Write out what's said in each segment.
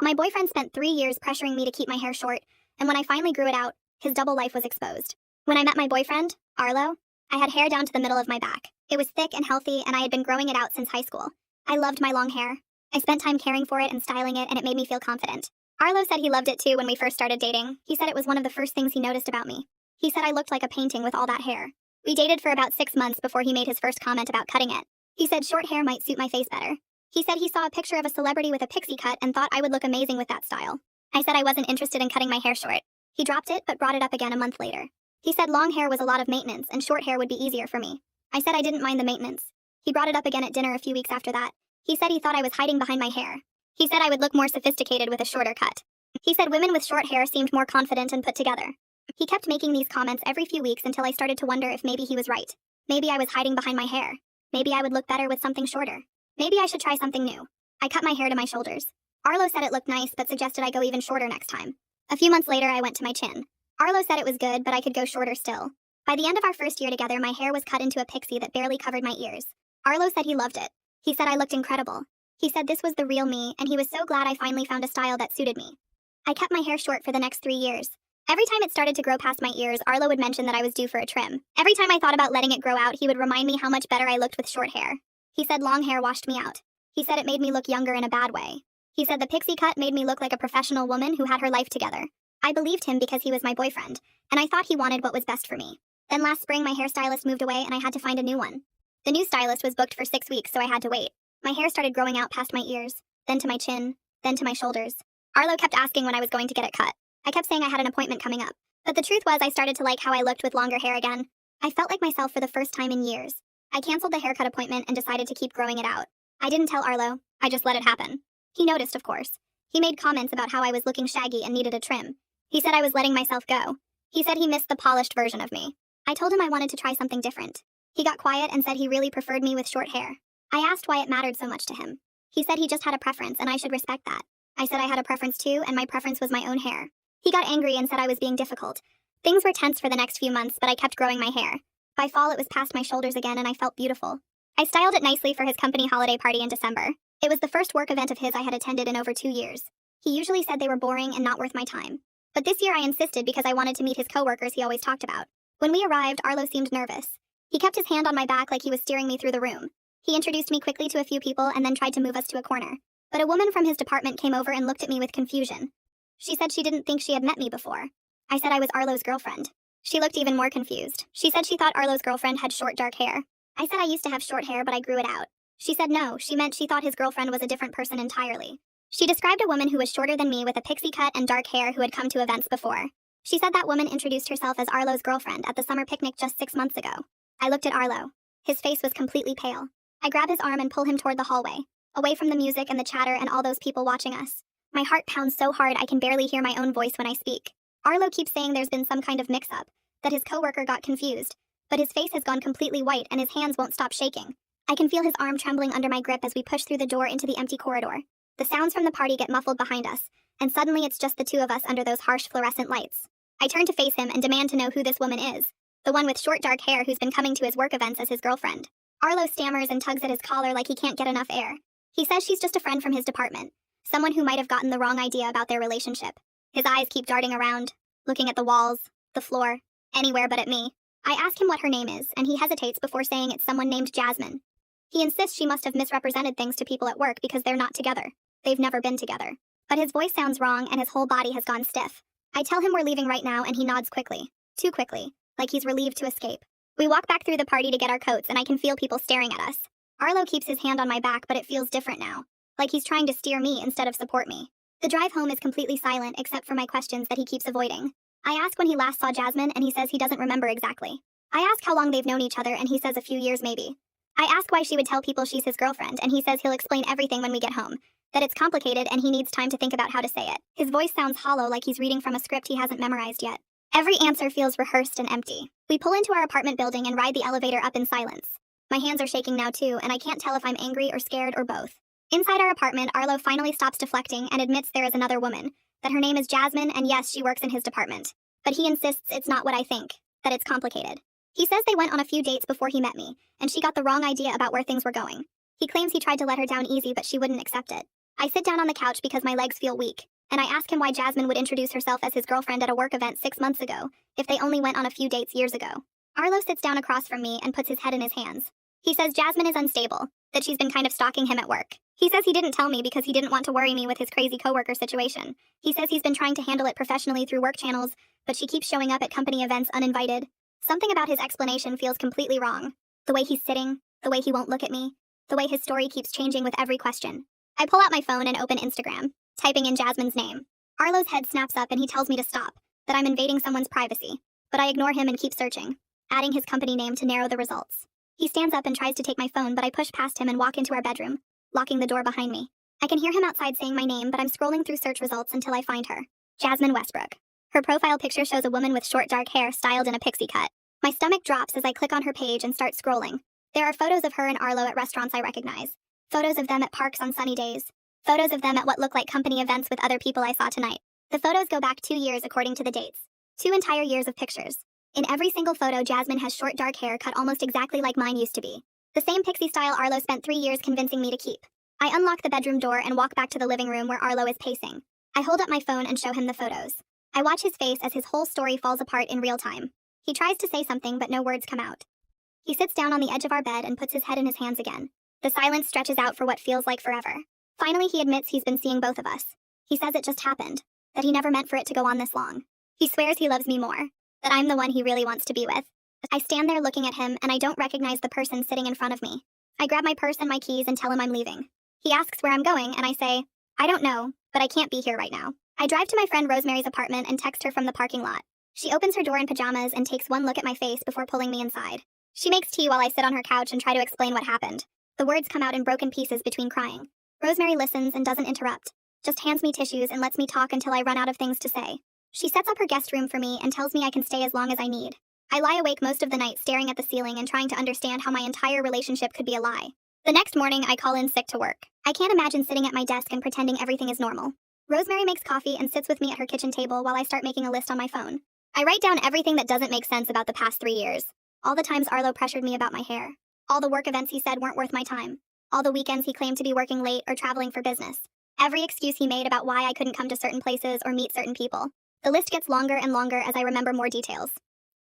My boyfriend spent 3 years pressuring me to keep my hair short, and when I finally grew it out, his double life was exposed. When I met my boyfriend, Arlo, I had hair down to the middle of my back. It was thick and healthy, and I had been growing it out since high school. I loved my long hair. I spent time caring for it and styling it, and it made me feel confident. Arlo said he loved it too when we first started dating. He said it was one of the first things he noticed about me. He said I looked like a painting with all that hair. We dated for about 6 months before he made his first comment about cutting it. He said short hair might suit my face better. He said he saw a picture of a celebrity with a pixie cut and thought I would look amazing with that style. I said I wasn't interested in cutting my hair short. He dropped it but brought it up again a month later. He said long hair was a lot of maintenance and short hair would be easier for me. I said I didn't mind the maintenance. He brought it up again at dinner a few weeks after that. He said he thought I was hiding behind my hair. He said I would look more sophisticated with a shorter cut. He said women with short hair seemed more confident and put together. He kept making these comments every few weeks until I started to wonder if maybe he was right. Maybe I was hiding behind my hair. Maybe I would look better with something shorter. Maybe I should try something new. I cut my hair to my shoulders. Arlo said it looked nice but suggested I go even shorter next time. A few months later I went to my chin. Arlo said it was good but I could go shorter still. By the end of our first year together my hair was cut into a pixie that barely covered my ears. Arlo said he loved it. He said I looked incredible. He said this was the real me and he was so glad I finally found a style that suited me. I kept my hair short for the next 3 years. Every time it started to grow past my ears, Arlo would mention that I was due for a trim. Every time I thought about letting it grow out, he would remind me how much better I looked with short hair. He said long hair washed me out. He said it made me look younger in a bad way. He said the pixie cut made me look like a professional woman who had her life together. I believed him because he was my boyfriend, and I thought he wanted what was best for me. Then last spring my hairstylist moved away and I had to find a new one. The new stylist was booked for 6 weeks, so I had to wait. My hair started growing out past my ears, then to my chin, then to my shoulders. Arlo kept asking when I was going to get it cut. I kept saying I had an appointment coming up. But the truth was I started to like how I looked with longer hair again. I felt like myself for the first time in years. I canceled the haircut appointment and decided to keep growing it out. I didn't tell Arlo. I just let it happen. He noticed, of course. He made comments about how I was looking shaggy and needed a trim. He said I was letting myself go. He said he missed the polished version of me. I told him I wanted to try something different. He got quiet and said he really preferred me with short hair. I asked why it mattered so much to him. He said he just had a preference and I should respect that. I said I had a preference too, and my preference was my own hair. He got angry and said I was being difficult. Things were tense for the next few months, but I kept growing my hair. By fall, it was past my shoulders again, and I felt beautiful. I styled it nicely for his company holiday party in December. It was the first work event of his I had attended in over 2 years. He usually said they were boring and not worth my time. But this year I insisted because I wanted to meet his coworkers he always talked about. When we arrived, Arlo seemed nervous. He kept his hand on my back like he was steering me through the room. He introduced me quickly to a few people and then tried to move us to a corner. But a woman from his department came over and looked at me with confusion. She said she didn't think she had met me before. I said I was Arlo's girlfriend. She looked even more confused. She said she thought Arlo's girlfriend had short dark hair. I said I used to have short hair but I grew it out. She said no, she meant she thought his girlfriend was a different person entirely. She described a woman who was shorter than me with a pixie cut and dark hair who had come to events before. She said that woman introduced herself as Arlo's girlfriend at the summer picnic just 6 months ago. I looked at Arlo. His face was completely pale. I grab his arm and pull him toward the hallway, away from the music and the chatter and all those people watching us. My heart pounds so hard I can barely hear my own voice when I speak. Arlo keeps saying there's been some kind of mix-up, that his coworker got confused, but his face has gone completely white and his hands won't stop shaking. I can feel his arm trembling under my grip as we push through the door into the empty corridor. The sounds from the party get muffled behind us, and suddenly it's just the two of us under those harsh fluorescent lights. I turn to face him and demand to know who this woman is, the one with short dark hair who's been coming to his work events as his girlfriend. Arlo stammers and tugs at his collar like he can't get enough air. He says she's just a friend from his department, someone who might have gotten the wrong idea about their relationship. His eyes keep darting around, looking at the walls, the floor, anywhere but at me. I ask him what her name is, and he hesitates before saying it's someone named Jasmine. He insists she must have misrepresented things to people at work because they're not together. They've never been together. But his voice sounds wrong and his whole body has gone stiff. I tell him we're leaving right now and he nods quickly. Too quickly, like he's relieved to escape. We walk back through the party to get our coats and I can feel people staring at us. Arlo keeps his hand on my back but it feels different now. Like he's trying to steer me instead of support me. The drive home is completely silent except for my questions that he keeps avoiding. I ask when he last saw Jasmine and he says he doesn't remember exactly. I ask how long they've known each other and he says a few years maybe. I ask why she would tell people she's his girlfriend and he says he'll explain everything when we get home. That it's complicated and he needs time to think about how to say it. His voice sounds hollow like he's reading from a script he hasn't memorized yet. Every answer feels rehearsed and empty. We pull into our apartment building and ride the elevator up in silence. My hands are shaking now too and I can't tell if I'm angry or scared or both. Inside our apartment, Arlo finally stops deflecting and admits there is another woman, that her name is Jasmine and yes, she works in his department. But he insists it's not what I think, that it's complicated. He says they went on a few dates before he met me, and she got the wrong idea about where things were going. He claims he tried to let her down easy but she wouldn't accept it. I sit down on the couch because my legs feel weak, and I ask him why Jasmine would introduce herself as his girlfriend at a work event 6 months ago, if they only went on a few dates years ago. Arlo sits down across from me and puts his head in his hands. He says Jasmine is unstable, that she's been kind of stalking him at work. He says he didn't tell me because he didn't want to worry me with his crazy coworker situation. He says he's been trying to handle it professionally through work channels, but she keeps showing up at company events uninvited. Something about his explanation feels completely wrong. The way he's sitting, the way he won't look at me, the way his story keeps changing with every question. I pull out my phone and open Instagram, typing in Jasmine's name. Arlo's head snaps up and he tells me to stop, that I'm invading someone's privacy. But I ignore him and keep searching, adding his company name to narrow the results. He stands up and tries to take my phone, but I push past him and walk into our bedroom, locking the door behind me. I can hear him outside saying my name, but I'm scrolling through search results until I find her. Jasmine Westbrook. Her profile picture shows a woman with short dark hair styled in a pixie cut. My stomach drops as I click on her page and start scrolling. There are photos of her and Arlo at restaurants I recognize. Photos of them at parks on sunny days. Photos of them at what look like company events with other people I saw tonight. The photos go back 2 years according to the dates. 2 entire years of pictures. In every single photo, Jasmine has short dark hair cut almost exactly like mine used to be. The same pixie style Arlo spent 3 years convincing me to keep. I unlock the bedroom door and walk back to the living room where Arlo is pacing. I hold up my phone and show him the photos. I watch his face as his whole story falls apart in real time. He tries to say something, but no words come out. He sits down on the edge of our bed and puts his head in his hands again. The silence stretches out for what feels like forever. Finally, he admits he's been seeing both of us. He says it just happened, that he never meant for it to go on this long. He swears he loves me more, that I'm the one he really wants to be with. I stand there looking at him, and I don't recognize the person sitting in front of me. I grab my purse and my keys and tell him I'm leaving. He asks where I'm going, and I say, I don't know, but I can't be here right now. I drive to my friend Rosemary's apartment and text her from the parking lot. She opens her door in pajamas and takes one look at my face before pulling me inside. She makes tea while I sit on her couch and try to explain what happened. The words come out in broken pieces between crying. Rosemary listens and doesn't interrupt, just hands me tissues and lets me talk until I run out of things to say. She sets up her guest room for me and tells me I can stay as long as I need. I lie awake most of the night staring at the ceiling and trying to understand how my entire relationship could be a lie. The next morning, I call in sick to work. I can't imagine sitting at my desk and pretending everything is normal. Rosemary makes coffee and sits with me at her kitchen table while I start making a list on my phone. I write down everything that doesn't make sense about the past 3 years. All the times Arlo pressured me about my hair. All the work events he said weren't worth my time. All the weekends he claimed to be working late or traveling for business. Every excuse he made about why I couldn't come to certain places or meet certain people. The list gets longer and longer as I remember more details.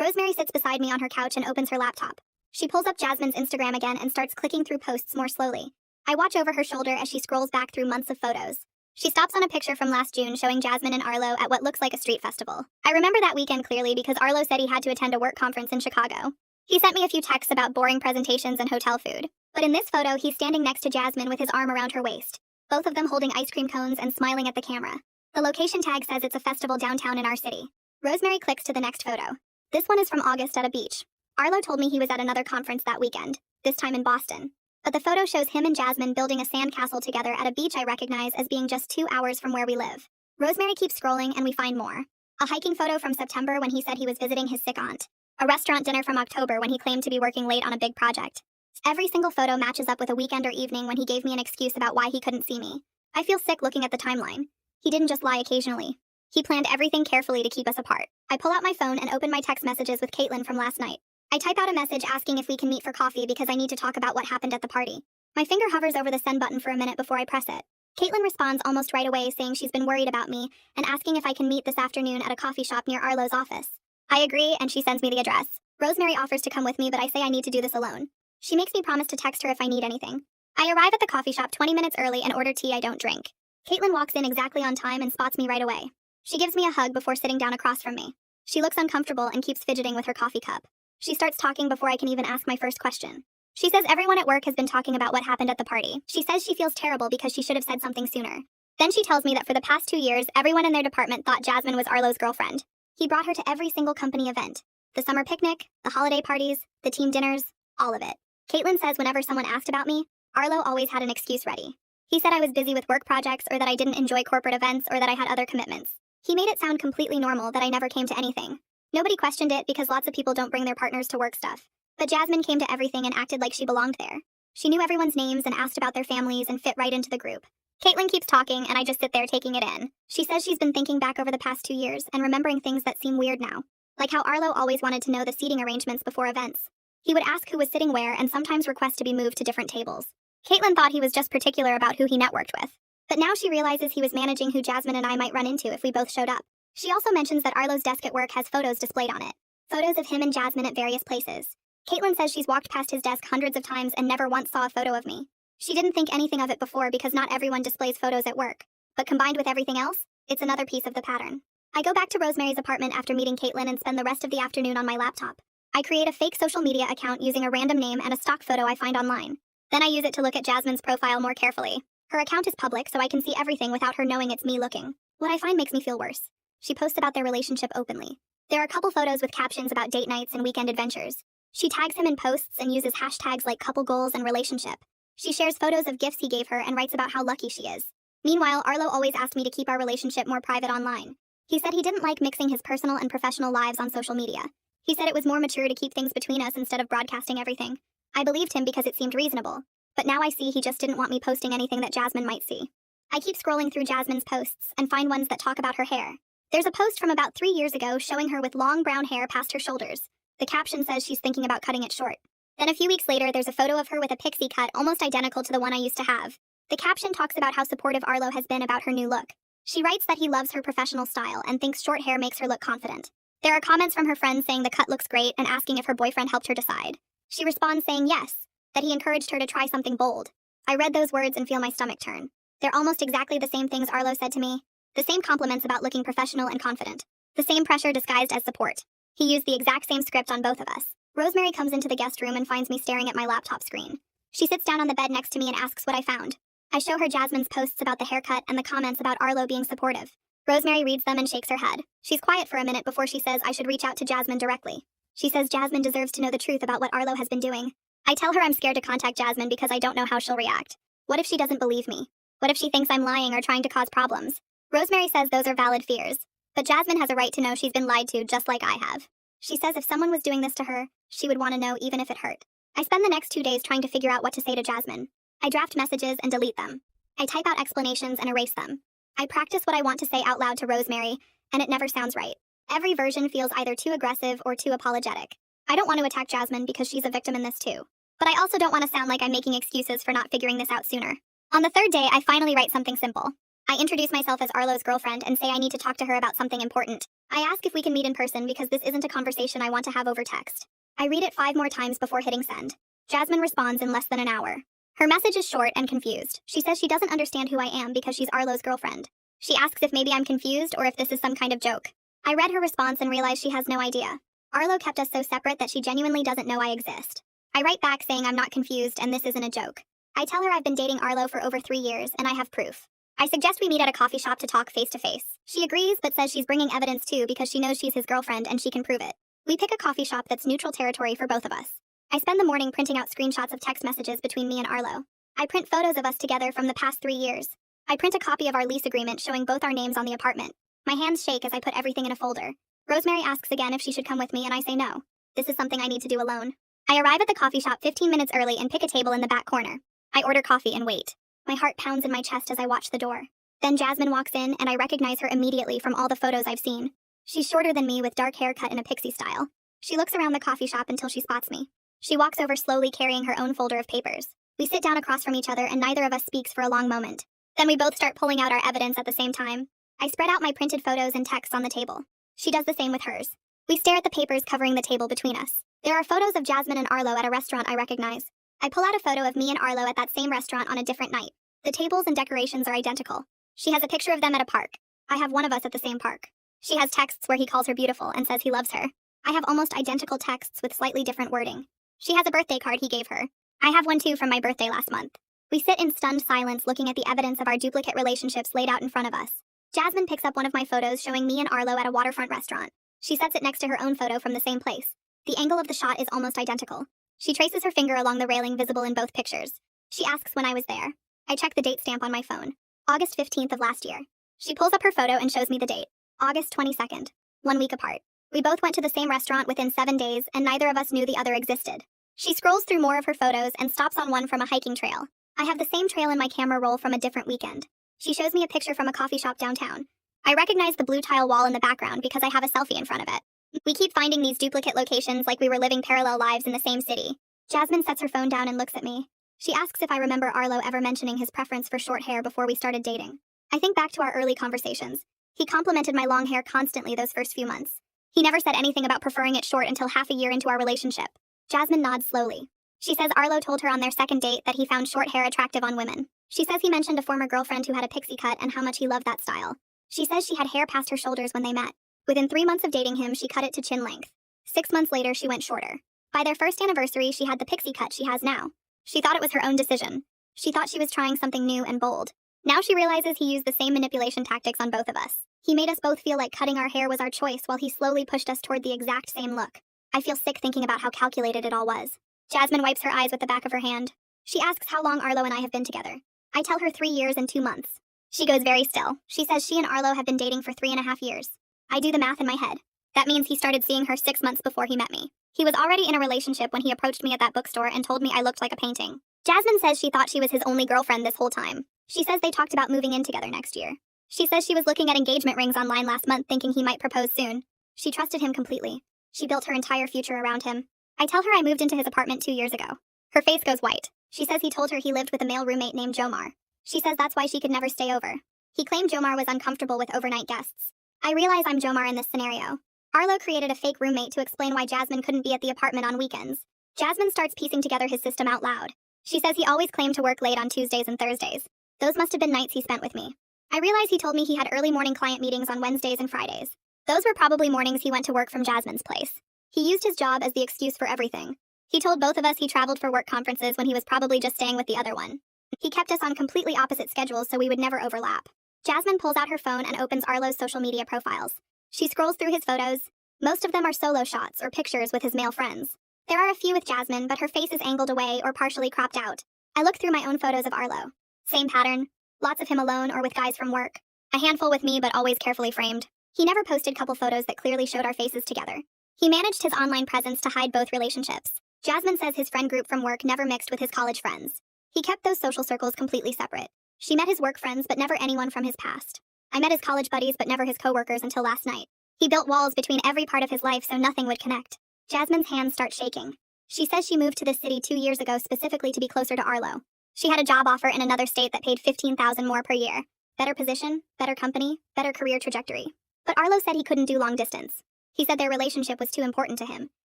Rosemary sits beside me on her couch and opens her laptop. She pulls up Jasmine's Instagram again and starts clicking through posts more slowly. I watch over her shoulder as she scrolls back through months of photos. She stops on a picture from last June showing Jasmine and Arlo at what looks like a street festival. I remember that weekend clearly because Arlo said he had to attend a work conference in Chicago. He sent me a few texts about boring presentations and hotel food. But in this photo, he's standing next to Jasmine with his arm around her waist, both of them holding ice cream cones and smiling at the camera. The location tag says it's a festival downtown in our city. Rosemary clicks to the next photo. This one is from August at a beach. Arlo told me he was at another conference that weekend, this time in Boston. But the photo shows him and Jasmine building a sandcastle together at a beach I recognize as being just 2 hours from where we live. Rosemary keeps scrolling and we find more. A hiking photo from September when he said he was visiting his sick aunt. A restaurant dinner from October when he claimed to be working late on a big project. Every single photo matches up with a weekend or evening when he gave me an excuse about why he couldn't see me. I feel sick looking at the timeline. He didn't just lie occasionally. He planned everything carefully to keep us apart. I pull out my phone and open my text messages with Caitlin from last night. I type out a message asking if we can meet for coffee because I need to talk about what happened at the party. My finger hovers over the send button for a minute before I press it. Caitlin responds almost right away saying she's been worried about me and asking if I can meet this afternoon at a coffee shop near Arlo's office. I agree and she sends me the address. Rosemary offers to come with me but I say I need to do this alone. She makes me promise to text her if I need anything. I arrive at the coffee shop 20 minutes early and order tea I don't drink. Caitlin walks in exactly on time and spots me right away. She gives me a hug before sitting down across from me. She looks uncomfortable and keeps fidgeting with her coffee cup. She starts talking before I can even ask my first question. She says everyone at work has been talking about what happened at the party. She says she feels terrible because she should have said something sooner. Then she tells me that for the past 2 years, everyone in their department thought Jasmine was Arlo's girlfriend. He brought her to every single company event. The summer picnic, the holiday parties, the team dinners, all of it. Caitlin says whenever someone asked about me, Arlo always had an excuse ready. He said I was busy with work projects or that I didn't enjoy corporate events or that I had other commitments. He made it sound completely normal that I never came to anything. Nobody questioned it because lots of people don't bring their partners to work stuff. But Jasmine came to everything and acted like she belonged there. She knew everyone's names and asked about their families and fit right into the group. Caitlin keeps talking and I just sit there taking it in. She says she's been thinking back over the past 2 years and remembering things that seem weird now. Like how Arlo always wanted to know the seating arrangements before events. He would ask who was sitting where and sometimes request to be moved to different tables. Caitlin thought he was just particular about who he networked with. But now she realizes he was managing who Jasmine and I might run into if we both showed up. She also mentions that Arlo's desk at work has photos displayed on it. Photos of him and Jasmine at various places. Caitlin says she's walked past his desk hundreds of times and never once saw a photo of me. She didn't think anything of it before because not everyone displays photos at work. But combined with everything else, it's another piece of the pattern. I go back to Rosemary's apartment after meeting Caitlin and spend the rest of the afternoon on my laptop. I create a fake social media account using a random name and a stock photo I find online. Then I use it to look at Jasmine's profile more carefully. Her account is public, so I can see everything without her knowing it's me looking. What I find makes me feel worse. She posts about their relationship openly. There are a couple photos with captions about date nights and weekend adventures. She tags him in posts and uses hashtags like couple goals and relationship. She shares photos of gifts he gave her and writes about how lucky she is. Meanwhile, Arlo always asked me to keep our relationship more private online. He said he didn't like mixing his personal and professional lives on social media. He said it was more mature to keep things between us instead of broadcasting everything. I believed him because it seemed reasonable. But now I see he just didn't want me posting anything that Jasmine might see. I keep scrolling through Jasmine's posts and find ones that talk about her hair. There's a post from about 3 years ago showing her with long brown hair past her shoulders. The caption says she's thinking about cutting it short. Then a few weeks later, there's a photo of her with a pixie cut almost identical to the one I used to have. The caption talks about how supportive Arlo has been about her new look. She writes that he loves her professional style and thinks short hair makes her look confident. There are comments from her friends saying the cut looks great and asking if her boyfriend helped her decide. She responds saying yes, that he encouraged her to try something bold. I read those words and feel my stomach turn. They're almost exactly the same things Arlo said to me. The same compliments about looking professional and confident. The same pressure disguised as support. He used the exact same script on both of us. Rosemary comes into the guest room and finds me staring at my laptop screen. She sits down on the bed next to me and asks what I found. I show her Jasmine's posts about the haircut and the comments about Arlo being supportive. Rosemary reads them and shakes her head. She's quiet for a minute before she says I should reach out to Jasmine directly. She says Jasmine deserves to know the truth about what Arlo has been doing. I tell her I'm scared to contact Jasmine because I don't know how she'll react. What if she doesn't believe me? What if she thinks I'm lying or trying to cause problems? Rosemary says those are valid fears. But Jasmine has a right to know she's been lied to just like I have. She says if someone was doing this to her, she would want to know even if it hurt. I spend the next 2 days trying to figure out what to say to Jasmine. I draft messages and delete them. I type out explanations and erase them. I practice what I want to say out loud to Rosemary, and it never sounds right. Every version feels either too aggressive or too apologetic. I don't want to attack Jasmine because she's a victim in this too. But I also don't want to sound like I'm making excuses for not figuring this out sooner. On the third day, I finally write something simple. I introduce myself as Arlo's girlfriend and say I need to talk to her about something important. I ask if we can meet in person because this isn't a conversation I want to have over text. I read it 5 more times before hitting send. Jasmine responds in less than an hour. Her message is short and confused. She says she doesn't understand who I am because she's Arlo's girlfriend. She asks if maybe I'm confused or if this is some kind of joke. I read her response and realize she has no idea. Arlo kept us so separate that she genuinely doesn't know I exist. I write back saying I'm not confused and this isn't a joke. I tell her I've been dating Arlo for over 3 years and I have proof. I suggest we meet at a coffee shop to talk face to face. She agrees but says she's bringing evidence too because she knows she's his girlfriend and she can prove it. We pick a coffee shop that's neutral territory for both of us. I spend the morning printing out screenshots of text messages between me and Arlo. I print photos of us together from the past 3 years. I print a copy of our lease agreement showing both our names on the apartment. My hands shake as I put everything in a folder. Rosemary asks again if she should come with me and I say no. This is something I need to do alone. I arrive at the coffee shop 15 minutes early and pick a table in the back corner. I order coffee and wait. My heart pounds in my chest as I watch the door. Then Jasmine walks in and I recognize her immediately from all the photos I've seen. She's shorter than me with dark hair cut in a pixie style. She looks around the coffee shop until she spots me. She walks over slowly carrying her own folder of papers. We sit down across from each other and neither of us speaks for a long moment. Then we both start pulling out our evidence at the same time. I spread out my printed photos and texts on the table. She does the same with hers. We stare at the papers covering the table between us. There are photos of Jasmine and Arlo at a restaurant I recognize. I pull out a photo of me and Arlo at that same restaurant on a different night. The tables and decorations are identical. She has a picture of them at a park. I have one of us at the same park. She has texts where he calls her beautiful and says he loves her. I have almost identical texts with slightly different wording. She has a birthday card he gave her. I have one too from my birthday last month. We sit in stunned silence looking at the evidence of our duplicate relationships laid out in front of us. Jasmine picks up one of my photos showing me and Arlo at a waterfront restaurant. She sets it next to her own photo from the same place. The angle of the shot is almost identical. She traces her finger along the railing visible in both pictures. She asks when I was there. I check the date stamp on my phone. August 15th of last year. She pulls up her photo and shows me the date. August 22nd. 1 week apart. We both went to the same restaurant within 7 days and neither of us knew the other existed. She scrolls through more of her photos and stops on one from a hiking trail. I have the same trail in my camera roll from a different weekend. She shows me a picture from a coffee shop downtown. I recognize the blue tile wall in the background because I have a selfie in front of it. We keep finding these duplicate locations like we were living parallel lives in the same city. Jasmine sets her phone down and looks at me. She asks if I remember Arlo ever mentioning his preference for short hair before we started dating. I think back to our early conversations. He complimented my long hair constantly those first few months. He never said anything about preferring it short until half a year into our relationship. Jasmine nods slowly. She says Arlo told her on their second date that he found short hair attractive on women. She says he mentioned a former girlfriend who had a pixie cut and how much he loved that style. She says she had hair past her shoulders when they met. Within 3 months of dating him, she cut it to chin length. 6 months later, she went shorter. By their first anniversary, she had the pixie cut she has now. She thought it was her own decision. She thought she was trying something new and bold. Now she realizes he used the same manipulation tactics on both of us. He made us both feel like cutting our hair was our choice while he slowly pushed us toward the exact same look. I feel sick thinking about how calculated it all was. Jasmine wipes her eyes with the back of her hand. She asks how long Arlo and I have been together. I tell her 3 years and 2 months. She goes very still. She says she and Arlo have been dating for 3.5 years. I do the math in my head. That means he started seeing her 6 months before he met me. He was already in a relationship when he approached me at that bookstore and told me I looked like a painting. Jasmine says she thought she was his only girlfriend this whole time. She says they talked about moving in together next year. She says she was looking at engagement rings online last month thinking he might propose soon. She trusted him completely. She built her entire future around him. I tell her I moved into his apartment 2 years ago. Her face goes white. She says he told her he lived with a male roommate named Jomar. She says that's why she could never stay over. He claimed Jomar was uncomfortable with overnight guests. I realize I'm Jomar in this scenario. Arlo created a fake roommate to explain why Jasmine couldn't be at the apartment on weekends. Jasmine starts piecing together his system out loud. She says he always claimed to work late on Tuesdays and Thursdays. Those must have been nights he spent with me. I realize he told me he had early morning client meetings on Wednesdays and Fridays. Those were probably mornings he went to work from Jasmine's place. He used his job as the excuse for everything. He told both of us he traveled for work conferences when he was probably just staying with the other one. He kept us on completely opposite schedules so we would never overlap. Jasmine pulls out her phone and opens Arlo's social media profiles. She scrolls through his photos. Most of them are solo shots or pictures with his male friends. There are a few with Jasmine, but her face is angled away or partially cropped out. I look through my own photos of Arlo. Same pattern. Lots of him alone or with guys from work. A handful with me, but always carefully framed. He never posted couple photos that clearly showed our faces together. He managed his online presence to hide both relationships. Jasmine says his friend group from work never mixed with his college friends. He kept those social circles completely separate. She met his work friends, but never anyone from his past. I met his college buddies, but never his coworkers until last night. He built walls between every part of his life so nothing would connect. Jasmine's hands start shaking. She says she moved to this city 2 years ago specifically to be closer to Arlo. She had a job offer in another state that paid $15,000 more per year. Better position, better company, better career trajectory. But Arlo said he couldn't do long distance. He said their relationship was too important to him.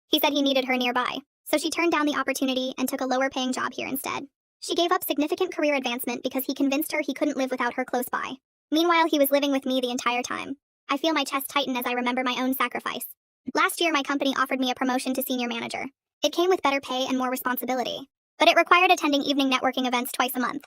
He said he needed her nearby. So she turned down the opportunity and took a lower paying job here instead. She gave up significant career advancement because he convinced her he couldn't live without her close by. Meanwhile, he was living with me the entire time. I feel my chest tighten as I remember my own sacrifice. Last year, my company offered me a promotion to senior manager. It came with better pay and more responsibility. But it required attending evening networking events twice a month.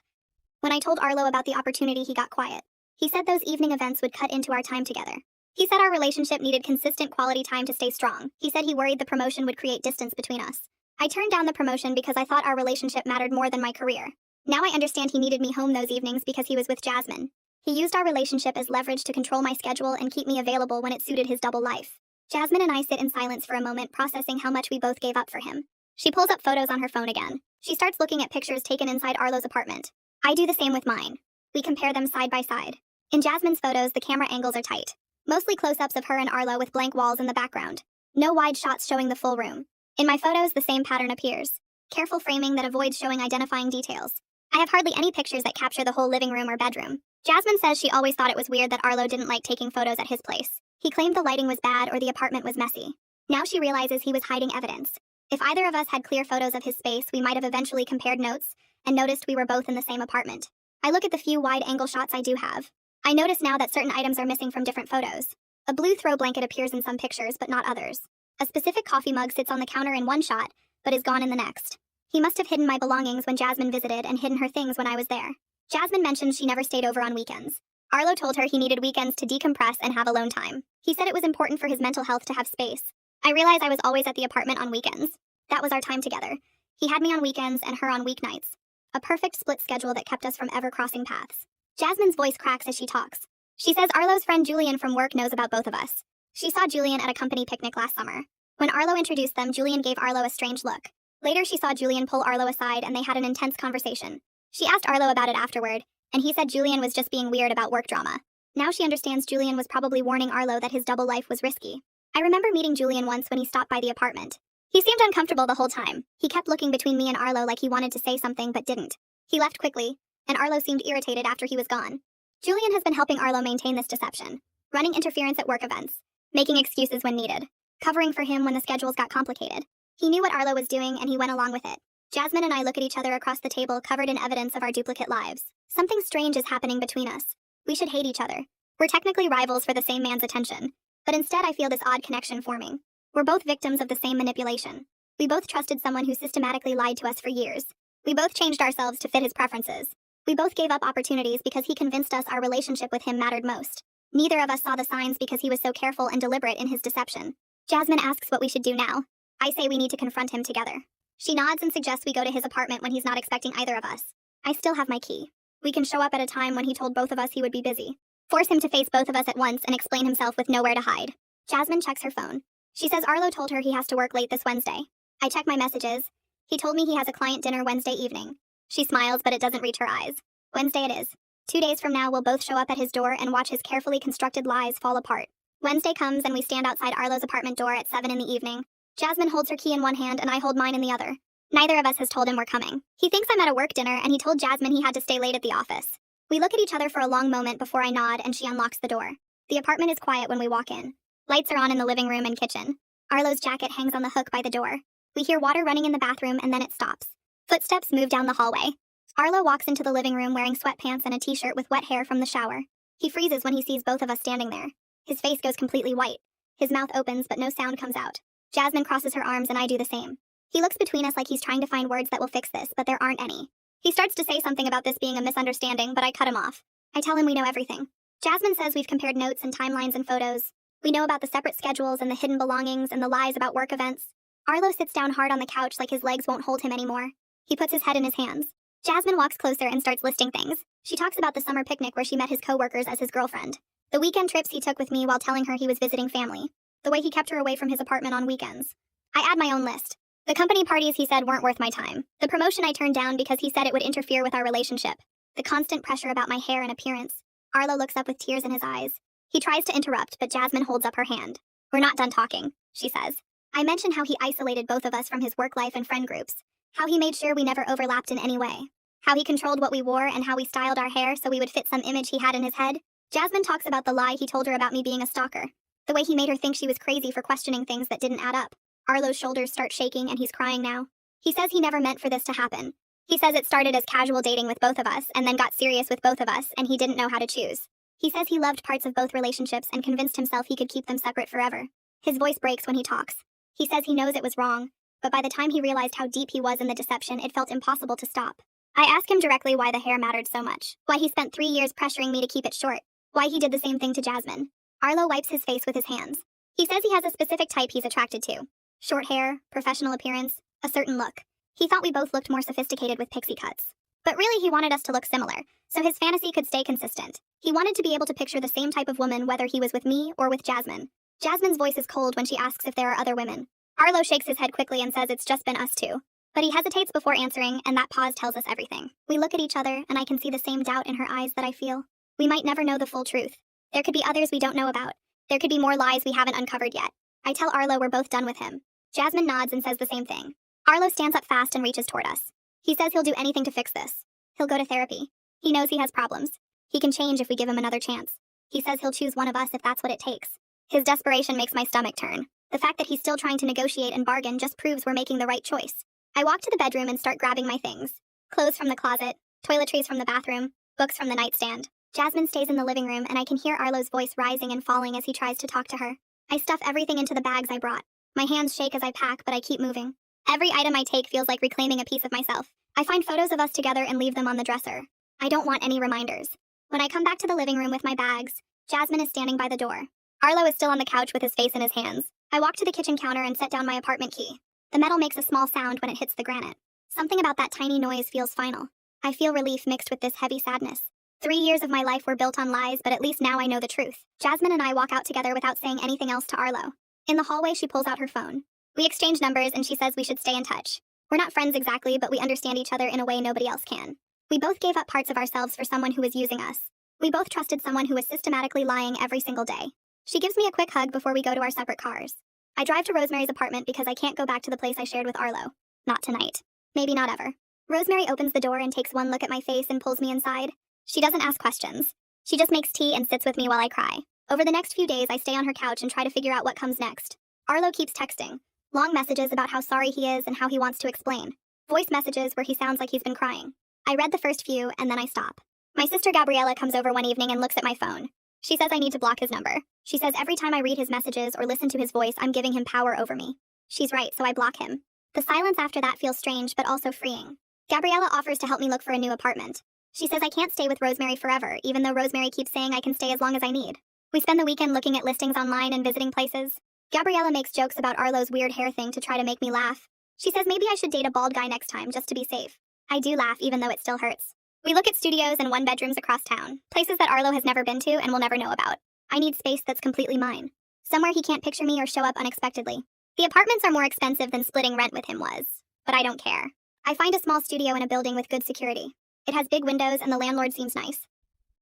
When I told Arlo about the opportunity, he got quiet. He said those evening events would cut into our time together. He said our relationship needed consistent quality time to stay strong. He said he worried the promotion would create distance between us. I turned down the promotion because I thought our relationship mattered more than my career. Now I understand he needed me home those evenings because he was with Jasmine. He used our relationship as leverage to control my schedule and keep me available when it suited his double life. Jasmine and I sit in silence for a moment, processing how much we both gave up for him. She pulls up photos on her phone again. She starts looking at pictures taken inside Arlo's apartment. I do the same with mine. We compare them side by side. In Jasmine's photos, the camera angles are tight. Mostly close-ups of her and Arlo with blank walls in the background. No wide shots showing the full room. In my photos, the same pattern appears. Careful framing that avoids showing identifying details. I have hardly any pictures that capture the whole living room or bedroom. Jasmine says she always thought it was weird that Arlo didn't like taking photos at his place. He claimed the lighting was bad or the apartment was messy. Now she realizes he was hiding evidence. If either of us had clear photos of his space, we might have eventually compared notes and noticed we were both in the same apartment. I look at the few wide-angle shots I do have. I notice now that certain items are missing from different photos. A blue throw blanket appears in some pictures, but not others. A specific coffee mug sits on the counter in one shot, but is gone in the next. He must have hidden my belongings when Jasmine visited and hidden her things when I was there. Jasmine mentioned she never stayed over on weekends. Arlo told her he needed weekends to decompress and have alone time. He said it was important for his mental health to have space. I realized I was always at the apartment on weekends. That was our time together. He had me on weekends and her on weeknights. A perfect split schedule that kept us from ever crossing paths. Jasmine's voice cracks as she talks. She says Arlo's friend Julian from work knows about both of us. She saw Julian at a company picnic last summer. When Arlo introduced them, Julian gave Arlo a strange look. Later, she saw Julian pull Arlo aside and they had an intense conversation. She asked Arlo about it afterward, and he said Julian was just being weird about work drama. Now she understands Julian was probably warning Arlo that his double life was risky. I remember meeting Julian once when he stopped by the apartment. He seemed uncomfortable the whole time. He kept looking between me and Arlo like he wanted to say something but didn't. He left quickly, and Arlo seemed irritated after he was gone. Julian has been helping Arlo maintain this deception, running interference at work events, making excuses when needed, covering for him when the schedules got complicated. He knew what Arlo was doing and he went along with it. Jasmine and I look at each other across the table, covered in evidence of our duplicate lives. Something strange is happening between us. We should hate each other. We're technically rivals for the same man's attention, but instead I feel this odd connection forming. We're both victims of the same manipulation. We both trusted someone who systematically lied to us for years. We both changed ourselves to fit his preferences. We both gave up opportunities because he convinced us our relationship with him mattered most. Neither of us saw the signs because he was so careful and deliberate in his deception. Jasmine asks what we should do now. I say we need to confront him together. She nods and suggests we go to his apartment when he's not expecting either of us. I still have my key. We can show up at a time when he told both of us he would be busy. Force him to face both of us at once and explain himself with nowhere to hide. Jasmine checks her phone. She says Arlo told her he has to work late this Wednesday. I check my messages. He told me he has a client dinner Wednesday evening. She smiles, but it doesn't reach her eyes. Wednesday it is. 2 days from now, we'll both show up at his door and watch his carefully constructed lies fall apart. Wednesday comes and we stand outside Arlo's apartment door at 7 in the evening. Jasmine holds her key in one hand and I hold mine in the other. Neither of us has told him we're coming. He thinks I'm at a work dinner and he told Jasmine he had to stay late at the office. We look at each other for a long moment before I nod and she unlocks the door. The apartment is quiet when we walk in. Lights are on in the living room and kitchen. Arlo's jacket hangs on the hook by the door. We hear water running in the bathroom and then it stops. Footsteps move down the hallway. Arlo walks into the living room wearing sweatpants and a t-shirt with wet hair from the shower. He freezes when he sees both of us standing there. His face goes completely white. His mouth opens but no sound comes out. Jasmine crosses her arms and I do the same. He looks between us like he's trying to find words that will fix this, but there aren't any. He starts to say something about this being a misunderstanding, but I cut him off. I tell him we know everything. Jasmine says we've compared notes and timelines and photos. We know about the separate schedules and the hidden belongings and the lies about work events. Arlo sits down hard on the couch like his legs won't hold him anymore. He puts his head in his hands. Jasmine walks closer and starts listing things. She talks about the summer picnic where she met his coworkers as his girlfriend. The weekend trips he took with me while telling her he was visiting family. The way he kept her away from his apartment on weekends. I add my own list. The company parties he said weren't worth my time. The promotion I turned down because he said it would interfere with our relationship. The constant pressure about my hair and appearance. Arlo looks up with tears in his eyes. He tries to interrupt, but Jasmine holds up her hand. We're not done talking, she says. I mention how he isolated both of us from his work life and friend groups. How he made sure we never overlapped in any way. How he controlled what we wore and how we styled our hair so we would fit some image he had in his head. Jasmine talks about the lie he told her about me being a stalker. The way he made her think she was crazy for questioning things that didn't add up. Arlo's shoulders start shaking and he's crying now. He says he never meant for this to happen. He says it started as casual dating with both of us and then got serious with both of us and he didn't know how to choose. He says he loved parts of both relationships and convinced himself he could keep them separate forever. His voice breaks when he talks. He says he knows it was wrong, but by the time he realized how deep he was in the deception, it felt impossible to stop. I ask him directly why the hair mattered so much, why he spent 3 years pressuring me to keep it short, why he did the same thing to Jasmine. Arlo wipes his face with his hands. He says he has a specific type he's attracted to. Short hair, professional appearance, a certain look. He thought we both looked more sophisticated with pixie cuts. But really he wanted us to look similar, so his fantasy could stay consistent. He wanted to be able to picture the same type of woman whether he was with me or with Jasmine. Jasmine's voice is cold when she asks if there are other women. Arlo shakes his head quickly and says it's just been us two. But he hesitates before answering, and that pause tells us everything. We look at each other, and I can see the same doubt in her eyes that I feel. We might never know the full truth. There could be others we don't know about. There could be more lies we haven't uncovered yet. I tell Arlo we're both done with him. Jasmine nods and says the same thing. Arlo stands up fast and reaches toward us. He says he'll do anything to fix this. He'll go to therapy. He knows he has problems. He can change if we give him another chance. He says he'll choose one of us if that's what it takes. His desperation makes my stomach turn. The fact that he's still trying to negotiate and bargain just proves we're making the right choice. I walk to the bedroom and start grabbing my things. Clothes from the closet, toiletries from the bathroom, books from the nightstand. Jasmine stays in the living room and I can hear Arlo's voice rising and falling as he tries to talk to her. I stuff everything into the bags I brought. My hands shake as I pack, but I keep moving. Every item I take feels like reclaiming a piece of myself. I find photos of us together and leave them on the dresser. I don't want any reminders. When I come back to the living room with my bags, Jasmine is standing by the door. Arlo is still on the couch with his face in his hands. I walk to the kitchen counter and set down my apartment key. The metal makes a small sound when it hits the granite. Something about that tiny noise feels final. I feel relief mixed with this heavy sadness. 3 years of my life were built on lies, but at least now I know the truth. Jasmine and I walk out together without saying anything else to Arlo. In the hallway, she pulls out her phone. We exchange numbers and she says we should stay in touch. We're not friends exactly, but we understand each other in a way nobody else can. We both gave up parts of ourselves for someone who was using us. We both trusted someone who was systematically lying every single day. She gives me a quick hug before we go to our separate cars. I drive to Rosemary's apartment because I can't go back to the place I shared with Arlo. Not tonight. Maybe not ever. Rosemary opens the door and takes one look at my face and pulls me inside. She doesn't ask questions. She just makes tea and sits with me while I cry. Over the next few days, I stay on her couch and try to figure out what comes next. Arlo keeps texting. Long messages about how sorry he is and how he wants to explain. Voice messages where he sounds like he's been crying. I read the first few and then I stop. My sister Gabriella comes over one evening and looks at my phone. She says I need to block his number. She says every time I read his messages or listen to his voice, I'm giving him power over me. She's right, so I block him. The silence after that feels strange but also freeing. Gabriella offers to help me look for a new apartment. She says I can't stay with Rosemary forever, even though Rosemary keeps saying I can stay as long as I need. We spend the weekend looking at listings online and visiting places. Gabriella makes jokes about Arlo's weird hair thing to try to make me laugh. She says maybe I should date a bald guy next time just to be safe. I do laugh even though it still hurts. We look at studios and one-bedrooms across town, places that Arlo has never been to and will never know about. I need space that's completely mine. Somewhere he can't picture me or show up unexpectedly. The apartments are more expensive than splitting rent with him was, but I don't care. I find a small studio in a building with good security. It has big windows and the landlord seems nice.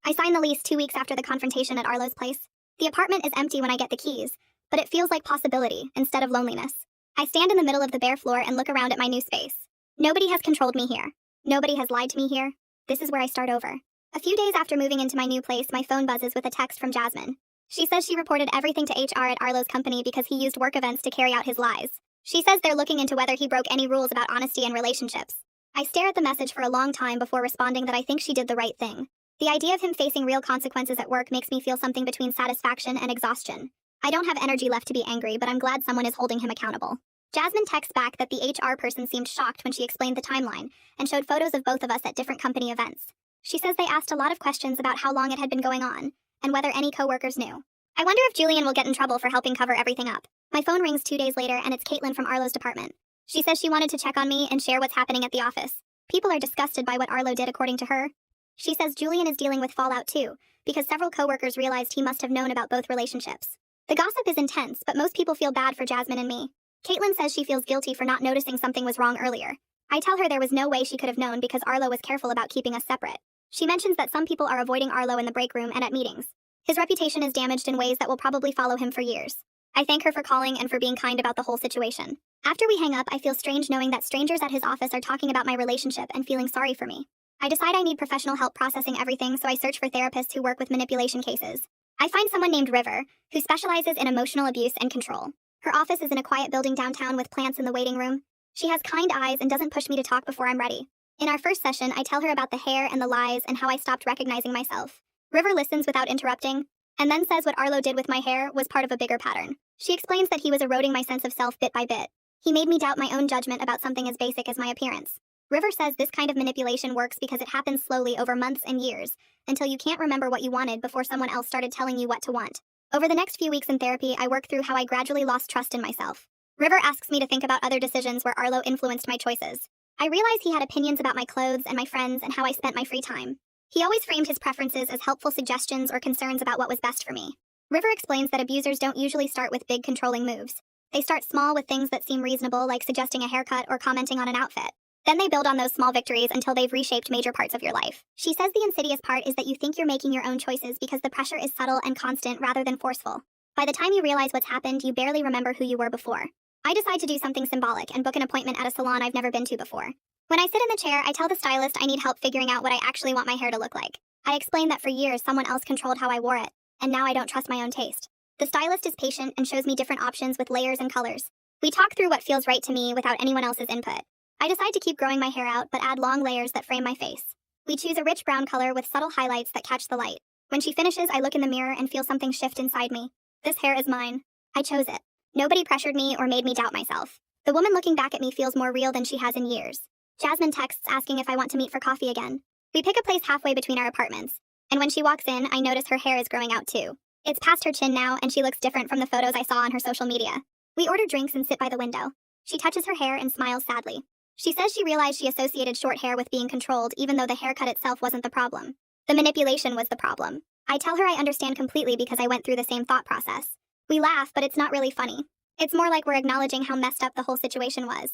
I sign the lease 2 weeks after the confrontation at Arlo's place. The apartment is empty when I get the keys, but it feels like possibility instead of loneliness. I stand in the middle of the bare floor and look around at my new space. Nobody has controlled me here. Nobody has lied to me here. This is where I start over. A few days after moving into my new place, my phone buzzes with a text from Jasmine. She says she reported everything to HR at Arlo's company because he used work events to carry out his lies. She says they're looking into whether he broke any rules about honesty and relationships. I stare at the message for a long time before responding that I think she did the right thing. The idea of him facing real consequences at work makes me feel something between satisfaction and exhaustion. I don't have energy left to be angry, but I'm glad someone is holding him accountable. Jasmine texts back that the HR person seemed shocked when she explained the timeline and showed photos of both of us at different company events. She says they asked a lot of questions about how long it had been going on and whether any coworkers knew. I wonder if Julian will get in trouble for helping cover everything up. My phone rings 2 days later and it's Caitlin from Arlo's department. She says she wanted to check on me and share what's happening at the office. People are disgusted by what Arlo did according to her. She says Julian is dealing with fallout too, because several coworkers realized he must have known about both relationships. The gossip is intense, but most people feel bad for Jasmine and me. Caitlin says she feels guilty for not noticing something was wrong earlier. I tell her there was no way she could have known because Arlo was careful about keeping us separate. She mentions that some people are avoiding Arlo in the break room and at meetings. His reputation is damaged in ways that will probably follow him for years. I thank her for calling and for being kind about the whole situation. After we hang up, I feel strange knowing that strangers at his office are talking about my relationship and feeling sorry for me. I decide I need professional help processing everything, so I search for therapists who work with manipulation cases. I find someone named River, who specializes in emotional abuse and control. Her office is in a quiet building downtown with plants in the waiting room. She has kind eyes and doesn't push me to talk before I'm ready. In our first session, I tell her about the hair and the lies and how I stopped recognizing myself. River listens without interrupting, and then says what Arlo did with my hair was part of a bigger pattern. She explains that he was eroding my sense of self bit by bit. He made me doubt my own judgment about something as basic as my appearance. River says this kind of manipulation works because it happens slowly over months and years, until you can't remember what you wanted before someone else started telling you what to want. Over the next few weeks in therapy, I work through how I gradually lost trust in myself. River asks me to think about other decisions where Arlo influenced my choices. I realize he had opinions about my clothes and my friends and how I spent my free time. He always framed his preferences as helpful suggestions or concerns about what was best for me. River explains that abusers don't usually start with big controlling moves. They start small with things that seem reasonable, like suggesting a haircut or commenting on an outfit. Then they build on those small victories until they've reshaped major parts of your life. She says the insidious part is that you think you're making your own choices because the pressure is subtle and constant rather than forceful. By the time you realize what's happened, you barely remember who you were before. I decide to do something symbolic and book an appointment at a salon I've never been to before. When I sit in the chair, I tell the stylist I need help figuring out what I actually want my hair to look like. I explain that for years someone else controlled how I wore it, and now I don't trust my own taste. The stylist is patient and shows me different options with layers and colors. We talk through what feels right to me without anyone else's input. I decide to keep growing my hair out, but add long layers that frame my face. We choose a rich brown color with subtle highlights that catch the light. When she finishes, I look in the mirror and feel something shift inside me. This hair is mine. I chose it. Nobody pressured me or made me doubt myself. The woman looking back at me feels more real than she has in years. Jasmine texts asking if I want to meet for coffee again. We pick a place halfway between our apartments, and when she walks in, I notice her hair is growing out too. It's past her chin now, and she looks different from the photos I saw on her social media. We order drinks and sit by the window. She touches her hair and smiles sadly. She says she realized she associated short hair with being controlled even though the haircut itself wasn't the problem. The manipulation was the problem. I tell her I understand completely because I went through the same thought process. We laugh, but it's not really funny. It's more like we're acknowledging how messed up the whole situation was.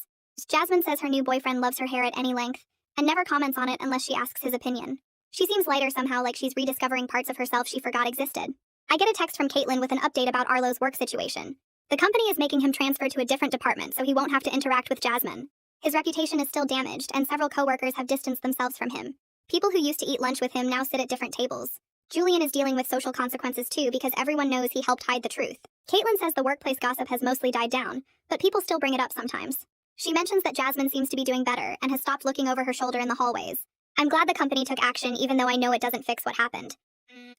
Jasmine says her new boyfriend loves her hair at any length and never comments on it unless she asks his opinion. She seems lighter somehow, like she's rediscovering parts of herself she forgot existed. I get a text from Caitlin with an update about Arlo's work situation. The company is making him transfer to a different department so he won't have to interact with Jasmine. His reputation is still damaged, and several coworkers have distanced themselves from him. People who used to eat lunch with him now sit at different tables. Julian is dealing with social consequences too because everyone knows he helped hide the truth. Caitlin says the workplace gossip has mostly died down, but people still bring it up sometimes. She mentions that Jasmine seems to be doing better and has stopped looking over her shoulder in the hallways. I'm glad the company took action even though I know it doesn't fix what happened.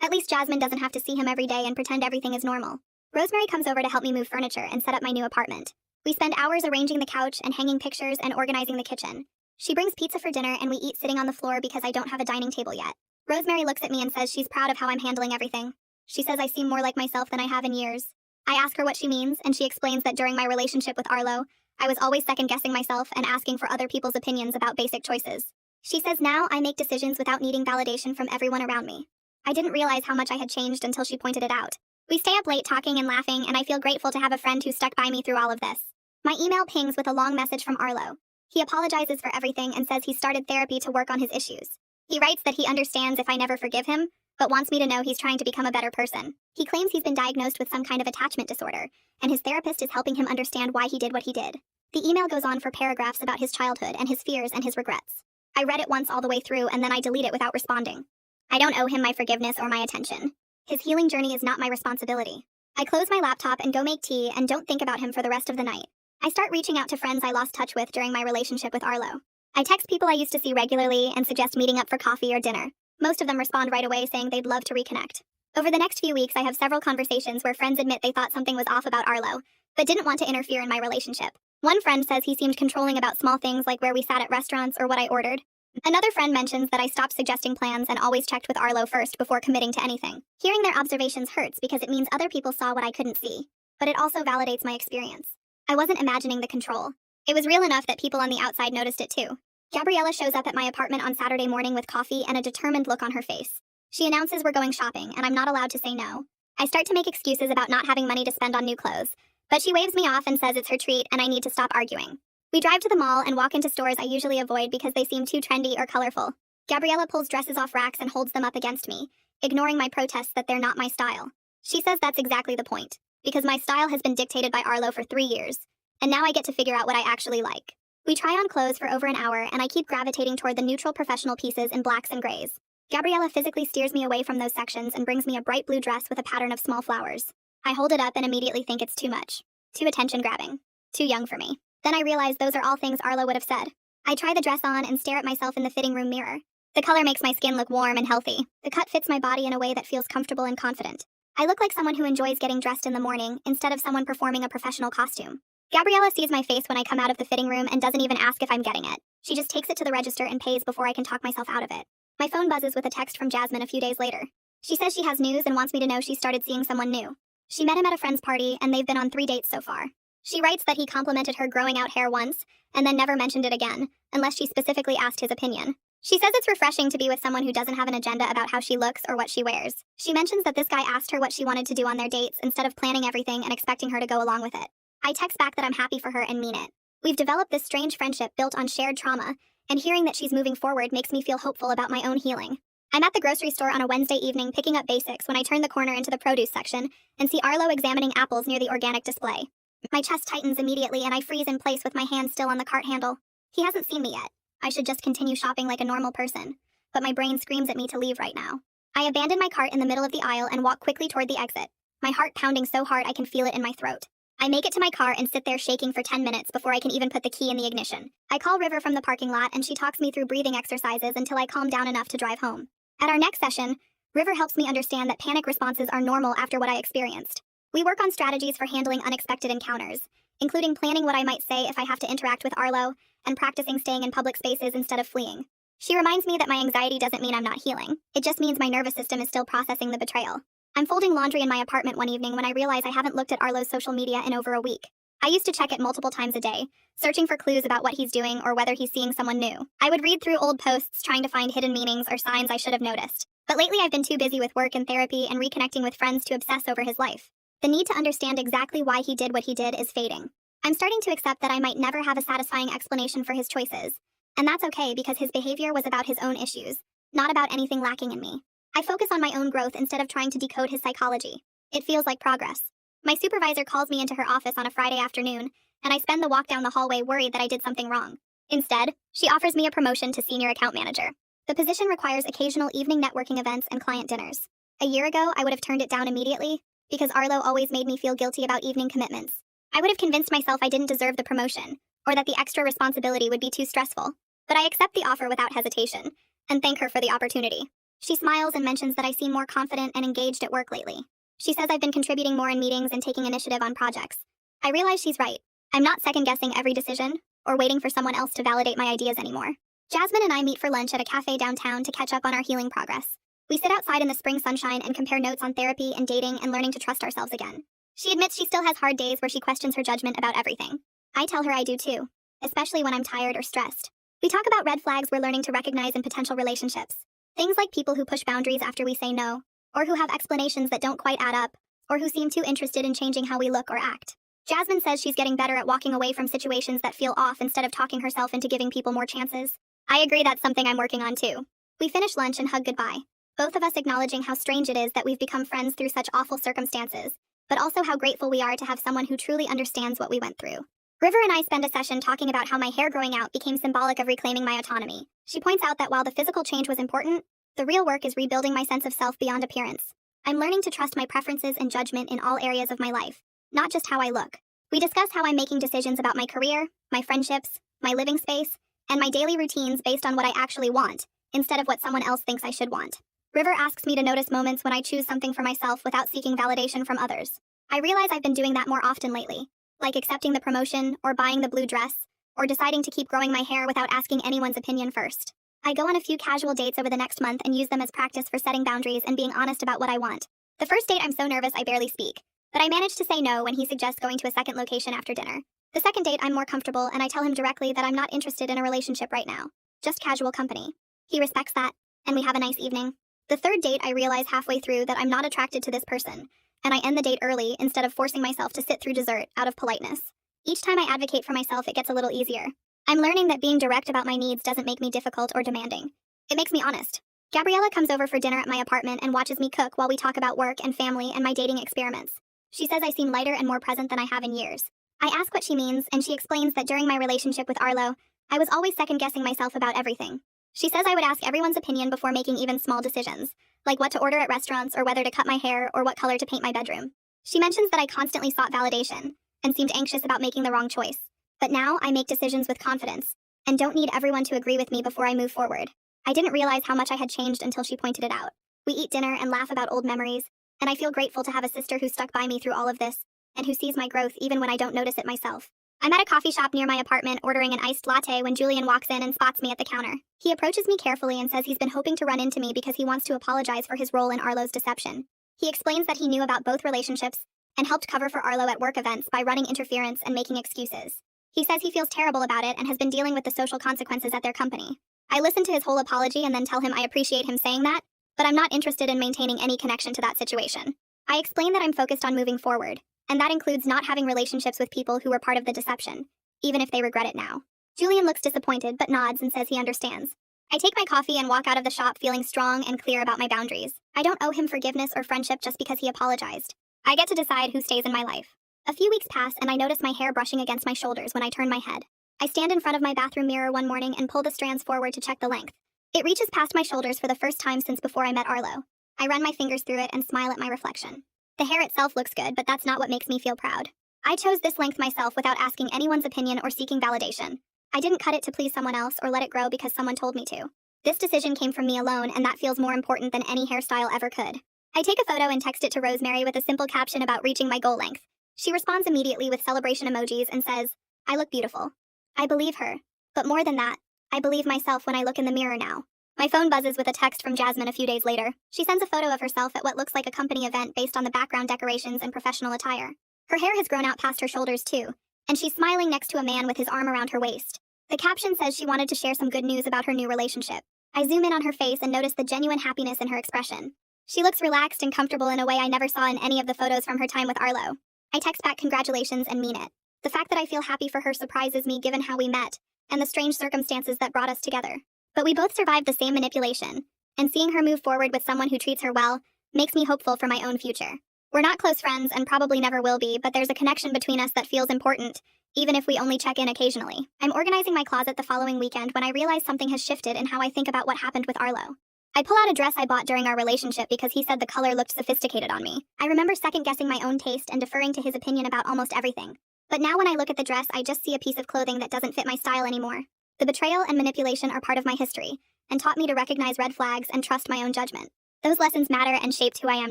At least Jasmine doesn't have to see him every day and pretend everything is normal. Rosemary comes over to help me move furniture and set up my new apartment. We spend hours arranging the couch and hanging pictures and organizing the kitchen. She brings pizza for dinner and we eat sitting on the floor because I don't have a dining table yet. Rosemary looks at me and says she's proud of how I'm handling everything. She says I seem more like myself than I have in years. I ask her what she means, and she explains that during my relationship with Arlo, I was always second-guessing myself and asking for other people's opinions about basic choices. She says now I make decisions without needing validation from everyone around me. I didn't realize how much I had changed until she pointed it out. We stay up late talking and laughing, and I feel grateful to have a friend who stuck by me through all of this. My email pings with a long message from Arlo. He apologizes for everything and says he started therapy to work on his issues. He writes that he understands if I never forgive him, but wants me to know he's trying to become a better person. He claims he's been diagnosed with some kind of attachment disorder, and his therapist is helping him understand why he did what he did. The email goes on for paragraphs about his childhood and his fears and his regrets. I read it once all the way through and then I delete it without responding. I don't owe him my forgiveness or my attention. His healing journey is not my responsibility. I close my laptop and go make tea and don't think about him for the rest of the night. I start reaching out to friends I lost touch with during my relationship with Arlo. I text people I used to see regularly and suggest meeting up for coffee or dinner. Most of them respond right away saying they'd love to reconnect. Over the next few weeks, I have several conversations where friends admit they thought something was off about Arlo, but didn't want to interfere in my relationship. One friend says he seemed controlling about small things like where we sat at restaurants or what I ordered. Another friend mentions that I stopped suggesting plans and always checked with Arlo first before committing to anything. Hearing their observations hurts because it means other people saw what I couldn't see, but it also validates my experience. I wasn't imagining the control. It was real enough that people on the outside noticed it too. Gabriella shows up at my apartment on Saturday morning with coffee and a determined look on her face. She announces we're going shopping, and I'm not allowed to say no. I start to make excuses about not having money to spend on new clothes, but she waves me off and says it's her treat and I need to stop arguing. We drive to the mall and walk into stores I usually avoid because they seem too trendy or colorful. Gabriella pulls dresses off racks and holds them up against me, ignoring my protests that they're not my style. She says that's exactly the point, because my style has been dictated by Arlo for 3 years, and now I get to figure out what I actually like. We try on clothes for over an hour, and I keep gravitating toward the neutral professional pieces in blacks and grays. Gabriella physically steers me away from those sections and brings me a bright blue dress with a pattern of small flowers. I hold it up and immediately think it's too much. Too attention-grabbing. Too young for me. Then I realize those are all things Arlo would have said. I try the dress on and stare at myself in the fitting room mirror. The color makes my skin look warm and healthy. The cut fits my body in a way that feels comfortable and confident. I look like someone who enjoys getting dressed in the morning instead of someone performing a professional costume. Gabriella sees my face when I come out of the fitting room and doesn't even ask if I'm getting it. She just takes it to the register and pays before I can talk myself out of it. My phone buzzes with a text from Jasmine a few days later. She says she has news and wants me to know she started seeing someone new. She met him at a friend's party and they've been on 3 dates so far. She writes that he complimented her growing out hair once and then never mentioned it again, unless she specifically asked his opinion. She says it's refreshing to be with someone who doesn't have an agenda about how she looks or what she wears. She mentions that this guy asked her what she wanted to do on their dates instead of planning everything and expecting her to go along with it. I text back that I'm happy for her and mean it. We've developed this strange friendship built on shared trauma, and hearing that she's moving forward makes me feel hopeful about my own healing. I'm at the grocery store on a Wednesday evening picking up basics when I turn the corner into the produce section and see Arlo examining apples near the organic display. My chest tightens immediately and I freeze in place with my hand still on the cart handle. He hasn't seen me yet. I should just continue shopping like a normal person, but my brain screams at me to leave right now. I abandon my cart in the middle of the aisle and walk quickly toward the exit, my heart pounding so hard I can feel it in my throat. I make it to my car and sit there shaking for 10 minutes before I can even put the key in the ignition. I call River from the parking lot and she talks me through breathing exercises until I calm down enough to drive home. At our next session, River helps me understand that panic responses are normal after what I experienced. We work on strategies for handling unexpected encounters, including planning what I might say if I have to interact with Arlo and practicing staying in public spaces instead of fleeing. She reminds me that my anxiety doesn't mean I'm not healing. It just means my nervous system is still processing the betrayal. I'm folding laundry in my apartment one evening when I realize I haven't looked at Arlo's social media in over a week. I used to check it multiple times a day, searching for clues about what he's doing or whether he's seeing someone new. I would read through old posts trying to find hidden meanings or signs I should have noticed. But lately I've been too busy with work and therapy and reconnecting with friends to obsess over his life. The need to understand exactly why he did what he did is fading. I'm starting to accept that I might never have a satisfying explanation for his choices. And that's okay because his behavior was about his own issues, not about anything lacking in me. I focus on my own growth instead of trying to decode his psychology. It feels like progress. My supervisor calls me into her office on a Friday afternoon, and I spend the walk down the hallway worried that I did something wrong. Instead, she offers me a promotion to senior account manager. The position requires occasional evening networking events and client dinners. A year ago, I would have turned it down immediately, because Arlo always made me feel guilty about evening commitments. I would have convinced myself I didn't deserve the promotion, or that the extra responsibility would be too stressful. But I accept the offer without hesitation, and thank her for the opportunity. She smiles and mentions that I seem more confident and engaged at work lately. She says I've been contributing more in meetings and taking initiative on projects. I realize she's right. I'm not second-guessing every decision, or waiting for someone else to validate my ideas anymore. Jasmine and I meet for lunch at a cafe downtown to catch up on our healing progress. We sit outside in the spring sunshine and compare notes on therapy and dating and learning to trust ourselves again. She admits she still has hard days where she questions her judgment about everything. I tell her I do too, especially when I'm tired or stressed. We talk about red flags we're learning to recognize in potential relationships. Things like people who push boundaries after we say no, or who have explanations that don't quite add up, or who seem too interested in changing how we look or act. Jasmine says she's getting better at walking away from situations that feel off instead of talking herself into giving people more chances. I agree that's something I'm working on too. We finish lunch and hug goodbye, both of us acknowledging how strange it is that we've become friends through such awful circumstances, but also how grateful we are to have someone who truly understands what we went through. River and I spend a session talking about how my hair growing out became symbolic of reclaiming my autonomy. She points out that while the physical change was important, the real work is rebuilding my sense of self beyond appearance. I'm learning to trust my preferences and judgment in all areas of my life, not just how I look. We discuss how I'm making decisions about my career, my friendships, my living space, and my daily routines based on what I actually want, instead of what someone else thinks I should want. River asks me to notice moments when I choose something for myself without seeking validation from others. I realize I've been doing that more often lately, like accepting the promotion, or buying the blue dress, or deciding to keep growing my hair without asking anyone's opinion first. I go on a few casual dates over the next month and use them as practice for setting boundaries and being honest about what I want. The first date I'm so nervous I barely speak, but I manage to say no when he suggests going to a second location after dinner. The second date I'm more comfortable and I tell him directly that I'm not interested in a relationship right now, just casual company. He respects that, and we have a nice evening. The third date I realize halfway through that I'm not attracted to this person, and I end the date early instead of forcing myself to sit through dessert out of politeness. Each time I advocate for myself it gets a little easier. I'm learning that being direct about my needs doesn't make me difficult or demanding. It makes me honest. Gabriella comes over for dinner at my apartment and watches me cook while we talk about work and family and my dating experiments. She says I seem lighter and more present than I have in years. I ask what she means, and she explains that during my relationship with Arlo, I was always second-guessing myself about everything. She says I would ask everyone's opinion before making even small decisions, like what to order at restaurants or whether to cut my hair or what color to paint my bedroom. She mentions that I constantly sought validation and seemed anxious about making the wrong choice. But now I make decisions with confidence and don't need everyone to agree with me before I move forward. I didn't realize how much I had changed until she pointed it out. We eat dinner and laugh about old memories, and I feel grateful to have a sister who stuck by me through all of this and who sees my growth even when I don't notice it myself. I'm at a coffee shop near my apartment ordering an iced latte when Julian walks in and spots me at the counter. He approaches me carefully and says he's been hoping to run into me because he wants to apologize for his role in Arlo's deception. He explains that he knew about both relationships and helped cover for Arlo at work events by running interference and making excuses. He says he feels terrible about it and has been dealing with the social consequences at their company. I listen to his whole apology and then tell him I appreciate him saying that, but I'm not interested in maintaining any connection to that situation. I explain that I'm focused on moving forward, and that includes not having relationships with people who were part of the deception, even if they regret it now. Julian looks disappointed but nods and says he understands. I take my coffee and walk out of the shop feeling strong and clear about my boundaries. I don't owe him forgiveness or friendship just because he apologized. I get to decide who stays in my life. A few weeks pass and I notice my hair brushing against my shoulders when I turn my head. I stand in front of my bathroom mirror one morning and pull the strands forward to check the length. It reaches past my shoulders for the first time since before I met Arlo. I run my fingers through it and smile at my reflection. The hair itself looks good, but that's not what makes me feel proud. I chose this length myself without asking anyone's opinion or seeking validation. I didn't cut it to please someone else or let it grow because someone told me to. This decision came from me alone, and that feels more important than any hairstyle ever could. I take a photo and text it to Rosemary with a simple caption about reaching my goal length. She responds immediately with celebration emojis and says, "I look beautiful." I believe her. But more than that, I believe myself when I look in the mirror now. My phone buzzes with a text from Jasmine a few days later. She sends a photo of herself at what looks like a company event based on the background decorations and professional attire. Her hair has grown out past her shoulders too, and she's smiling next to a man with his arm around her waist. The caption says she wanted to share some good news about her new relationship. I zoom in on her face and notice the genuine happiness in her expression. She looks relaxed and comfortable in a way I never saw in any of the photos from her time with Arlo. I text back congratulations and mean it. The fact that I feel happy for her surprises me given how we met and the strange circumstances that brought us together. But we both survived the same manipulation, and seeing her move forward with someone who treats her well makes me hopeful for my own future. We're not close friends and probably never will be, but there's a connection between us that feels important, even if we only check in occasionally. I'm organizing my closet the following weekend when I realize something has shifted in how I think about what happened with Arlo. I pull out a dress I bought during our relationship because he said the color looked sophisticated on me. I remember second-guessing my own taste and deferring to his opinion about almost everything. But now when I look at the dress, I just see a piece of clothing that doesn't fit my style anymore. The betrayal and manipulation are part of my history, and taught me to recognize red flags and trust my own judgment. Those lessons matter and shaped who I am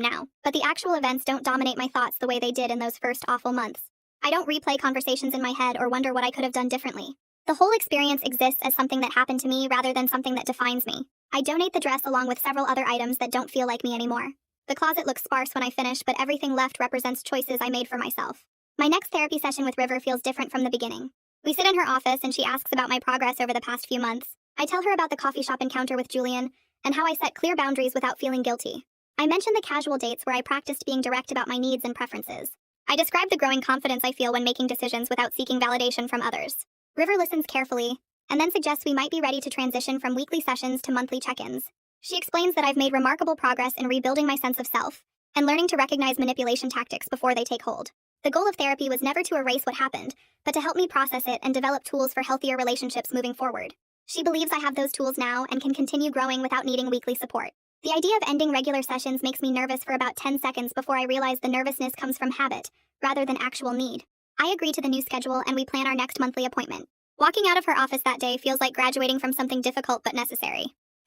now, but the actual events don't dominate my thoughts the way they did in those first awful months. I don't replay conversations in my head or wonder what I could have done differently. The whole experience exists as something that happened to me rather than something that defines me. I donate the dress along with several other items that don't feel like me anymore. The closet looks sparse when I finish, but everything left represents choices I made for myself. My next therapy session with River feels different from the beginning. We sit in her office and she asks about my progress over the past few months. I tell her about the coffee shop encounter with Julian and how I set clear boundaries without feeling guilty. I mention the casual dates where I practiced being direct about my needs and preferences. I describe the growing confidence I feel when making decisions without seeking validation from others. River listens carefully, and then suggests we might be ready to transition from weekly sessions to monthly check-ins. She explains that I've made remarkable progress in rebuilding my sense of self, and learning to recognize manipulation tactics before they take hold. The goal of therapy was never to erase what happened, but to help me process it and develop tools for healthier relationships moving forward. She believes I have those tools now and can continue growing without needing weekly support. The idea of ending regular sessions makes me nervous for about 10 seconds before I realize the nervousness comes from habit, rather than actual need. I agree to the new schedule and we plan our next monthly appointment. Walking out of her office that day feels like graduating from something difficult but necessary.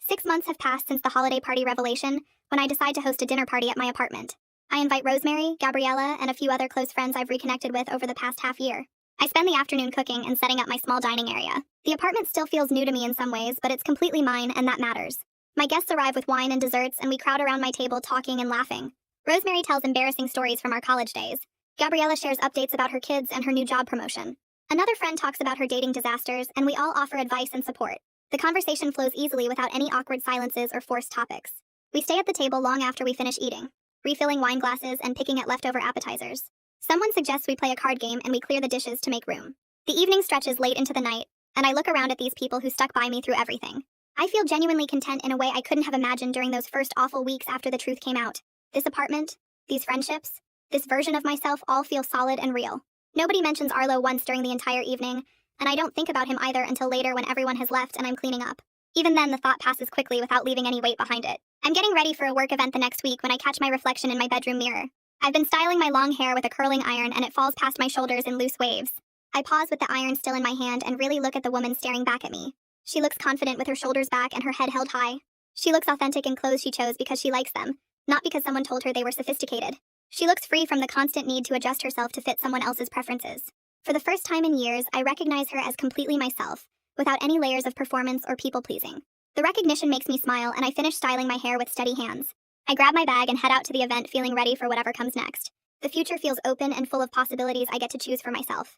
6 months have passed since the holiday party revelation, when I decide to host a dinner party at my apartment. I invite Rosemary, Gabriella, and a few other close friends I've reconnected with over the past half year. I spend the afternoon cooking and setting up my small dining area. The apartment still feels new to me in some ways, but it's completely mine, and that matters. My guests arrive with wine and desserts, and we crowd around my table talking and laughing. Rosemary tells embarrassing stories from our college days. Gabriella shares updates about her kids and her new job promotion. Another friend talks about her dating disasters, and we all offer advice and support. The conversation flows easily without any awkward silences or forced topics. We stay at the table long after we finish eating, refilling wine glasses and picking at leftover appetizers. Someone suggests we play a card game and we clear the dishes to make room. The evening stretches late into the night, and I look around at these people who stuck by me through everything. I feel genuinely content in a way I couldn't have imagined during those first awful weeks after the truth came out. This apartment, these friendships, this version of myself all feel solid and real. Nobody mentions Arlo once during the entire evening, and I don't think about him either until later when everyone has left and I'm cleaning up. Even then, the thought passes quickly without leaving any weight behind it. I'm getting ready for a work event the next week when I catch my reflection in my bedroom mirror. I've been styling my long hair with a curling iron and it falls past my shoulders in loose waves. I pause with the iron still in my hand and really look at the woman staring back at me. She looks confident with her shoulders back and her head held high. She looks authentic in clothes she chose because she likes them, not because someone told her they were sophisticated. She looks free from the constant need to adjust herself to fit someone else's preferences. For the first time in years, I recognize her as completely myself, without any layers of performance or people-pleasing. The recognition makes me smile, and I finish styling my hair with steady hands. I grab my bag and head out to the event feeling ready for whatever comes next. The future feels open and full of possibilities I get to choose for myself.